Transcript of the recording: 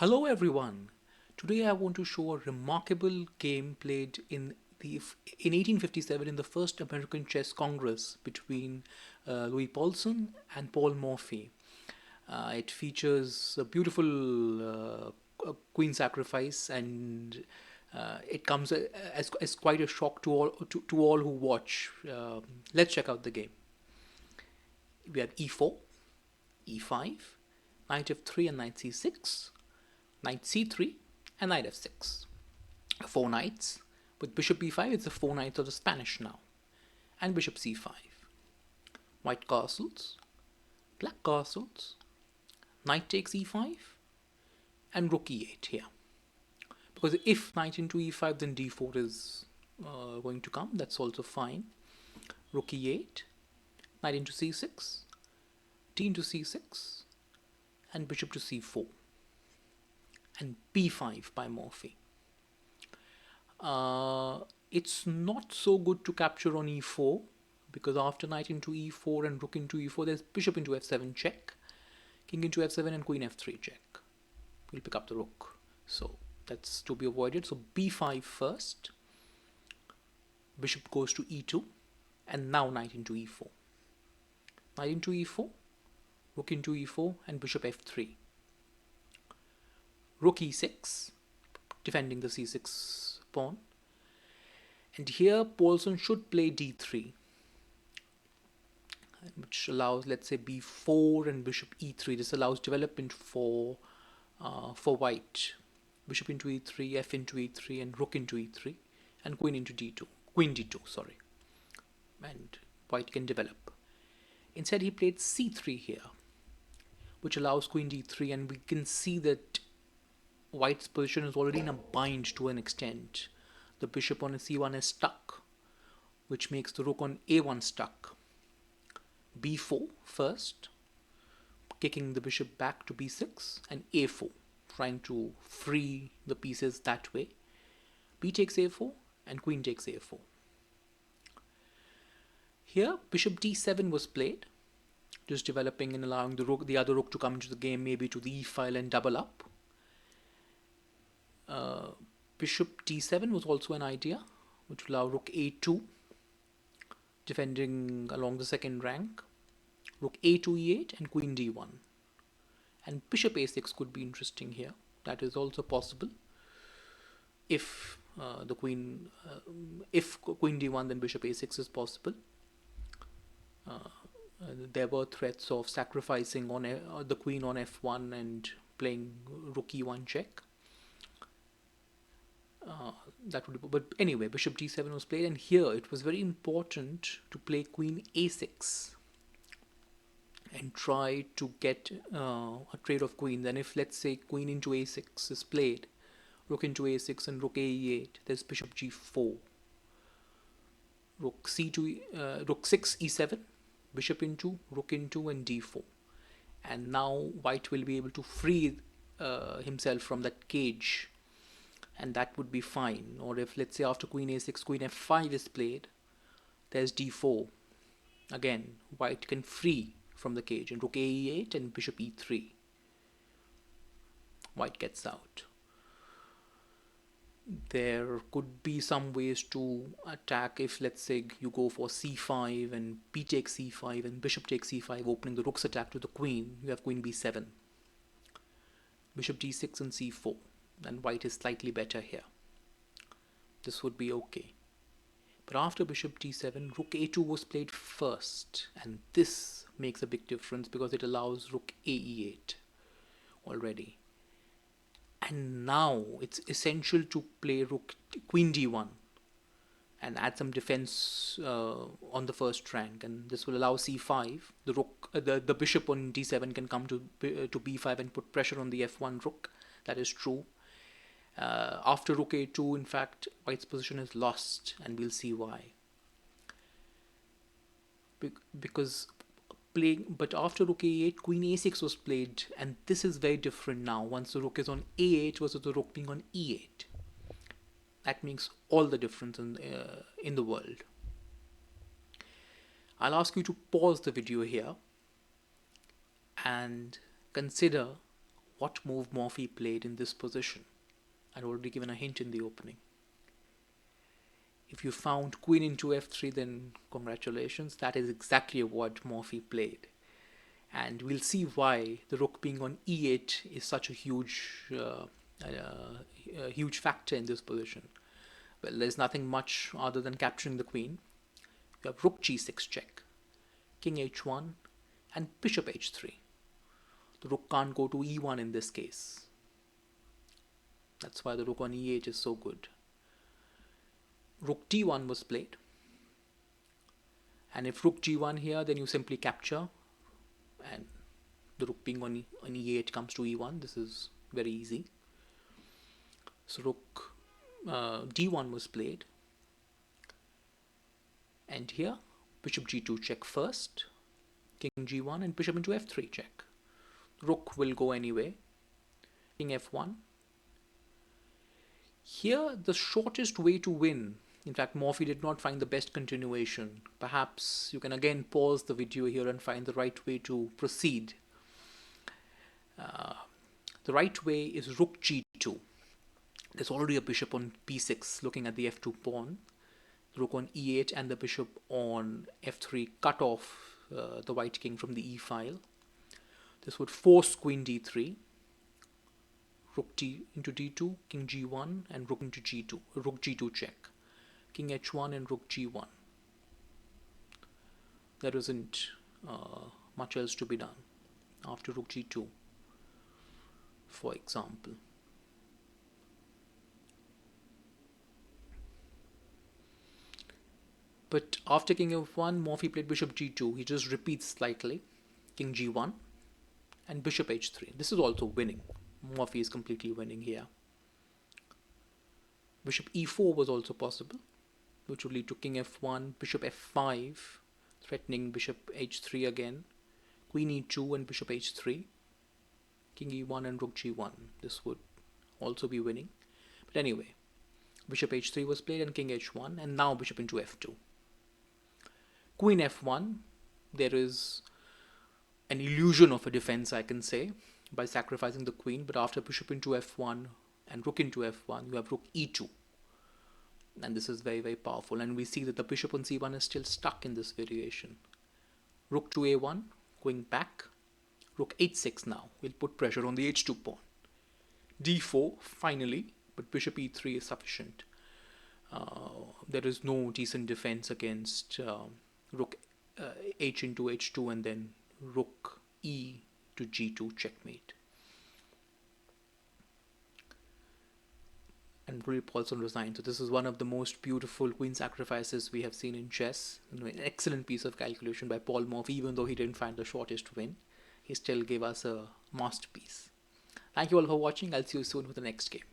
Hello everyone. Today I want to show a remarkable game played in 1857 in the first American Chess Congress between Louis Paulsen and Paul Morphy. It features a beautiful queen sacrifice, and it comes as quite a shock to all who watch. Let's check out the game. We have e4, e5, knight f3 and knight c6, knight c3, and knight f6. Four knights. With bishop e5, it's the four knights of the Spanish now. And bishop c5. White castles, black castles, knight takes e5, and rook e8 here. Because if knight into e5, then d4 is going to come. That's also fine. Rook e8, knight into c6, d into c6, and bishop to c4. And b5 by Morphy. It's not so good to capture on e4 because after knight into e4 and rook into e4, there's bishop into f7 check, king into f7 and queen f3 check. We'll pick up the rook. So that's to be avoided. So b5 first, bishop goes to e2, and now knight into e4. Knight into e4, rook into e4, and bishop f3. Rook e6, defending the c6 pawn. And here Paulsen should play d3, which allows, let's say, b4 and bishop e3. This allows development for white. Bishop into e3, f into e3, and rook into e3, and queen into d2. Queen d2, sorry. And white can develop. Instead, he played c3 here, which allows queen d3, and we can see that white's position is already in a bind to an extent. The bishop on c1 is stuck, which makes the rook on a1 stuck. b4 first, kicking the bishop back to b6, and a4, trying to free the pieces that way. B takes a4, and queen takes a4. Here, bishop d7 was played, just developing and allowing the other rook to come into the game, maybe to the e file and double up. Bishop d7 was also an idea, which will allow rook a2, defending along the second rank. Rook a2 e8 and queen d1. And bishop a6 could be interesting here. That is also possible. If queen d1, then bishop a6 is possible. There were threats of sacrificing on the queen on f1 and playing rook e1 check. That would be, but anyway, bishop d7 was played, and here it was very important to play queen a6 and try to get a trade of queens. And if, let's say, queen into a6 is played, rook into a6 and rook a8, there's bishop g4, rook c2, rook 6 e7, bishop into, rook into, and d4. And now white will be able to free himself from that cage, and that would be fine. Or if, let's say, after queen a6, queen f5 is played, there's d4. Again, white can free from the cage, and rook a8 and bishop e3. White gets out. There could be some ways to attack if, let's say, you go for c5 and b takes c5 and bishop takes c5, opening the rook's attack to the queen. You have queen b7, bishop d6 and c4, and white is slightly better here. This would be okay. But after bishop d7, rook a2 was played first, and this makes a big difference because it allows rook a8 already. And now it's essential to play queen d1 and add some defense on the first rank, and this will allow c5. The bishop on d7 can come to b5 and put pressure on the f1 rook. That is true. After rook a2, in fact, white's position is lost, and we'll see why. But after rook a8, queen a6 was played, and this is very different now. Once the rook is on a8 versus the rook being on e8, that makes all the difference in the world. I'll ask you to pause the video here and consider what move Morphy played in this position. I'd already given a hint in the opening. If you found queen into f3, then congratulations, that is exactly what Morphy played. And we'll see why the rook being on e8 is such a huge factor in this position. Well, there's nothing much other than capturing the queen. You have rook g6 check, king h1, and bishop h3. The rook can't go to e1 in this case. That's why the rook on e8 is so good. Rook d1 was played. And if rook g1 here, then you simply capture, and the rook being on e8 comes to e1. This is very easy. So rook d1 was played. And here, bishop g2 check first, king g1, and bishop into f3 check. Rook will go anyway. King f1. Here, the shortest way to win. In fact, Morphy did not find the best continuation. Perhaps you can again pause the video here and find the right way to proceed. The right way is rook g2. There's already a bishop on p6 looking at the f2 pawn. The rook on e8 and the bishop on f3 cut off the white king from the e file. This would force queen d3, rook d into d2, king g1, and rook into g2, rook g2 check, king h1 and rook g1. There isn't much else to be done after rook g2, for example. But after king f1, Morphy played bishop g2. He just repeats slightly, king g1, and bishop h3. This is also winning. Morphy is completely winning here. Bishop e4 was also possible, which would lead to king f1, bishop f5, threatening bishop h3 again, queen e2 and bishop h3, king e1 and rook g1. This would also be winning. But anyway, bishop h3 was played and king h1, and now bishop into f2. Queen f1, there is an illusion of a defense, I can say, by sacrificing the queen, but after bishop into f1 and rook into f1, you have rook e2. And this is very, very powerful. And we see that the bishop on c1 is still stuck in this variation. Rook to a1, going back. Rook h6 now. We'll put pressure on the h2 pawn. d4, finally, but bishop e3 is sufficient. There is no decent defense against rook h into h2 and then rook e to g2 checkmate. And Louis Paulsen resigned. So this is one of the most beautiful queen sacrifices we have seen in chess. An excellent piece of calculation by Paul Morphy. Even though he didn't find the shortest win, he still gave us a masterpiece. Thank you all for watching. I'll see you soon with the next game.